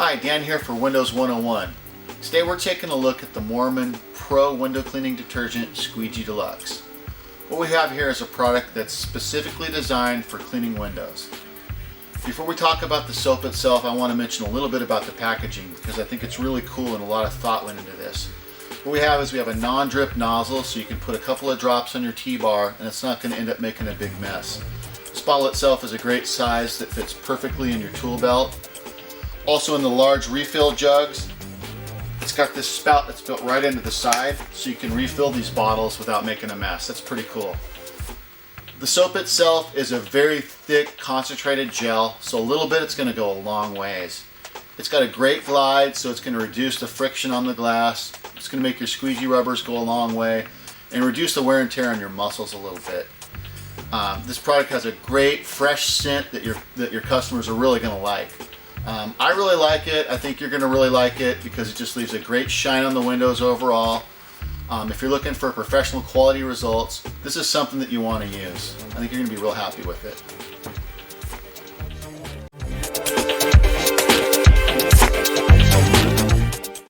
Hi, Dan here for Windows 101. Today we're taking a look at the Moerman Pro Window Cleaning Detergent Squeegee Deluxe. What we have here is a product that's specifically designed for cleaning windows. Before we talk about the soap itself, I want to mention a little bit about the packaging because I think it's really cool and a lot of thought went into this. What we have is we have a non-drip nozzle, so you can put a couple of drops on your T-bar and it's not going to end up making a big mess. This bottle itself is a great size that fits perfectly in your tool belt. Also in the large refill jugs, it's got this spout that's built right into the side so you can refill these bottles without making a mess. That's pretty cool. The soap itself is a very thick concentrated gel, so a little bit it's going to go a long ways. It's got a great glide, so it's going to reduce the friction on the glass. It's going to make your squeegee rubbers go a long way and reduce the wear and tear on your muscles a little bit. This product has a great fresh scent that your customers are really going to like. I really like it. I think you're going to really like it because it just leaves a great shine on the windows overall. If you're looking for professional quality results, this is something that you want to use. I think you're going to be real happy with it.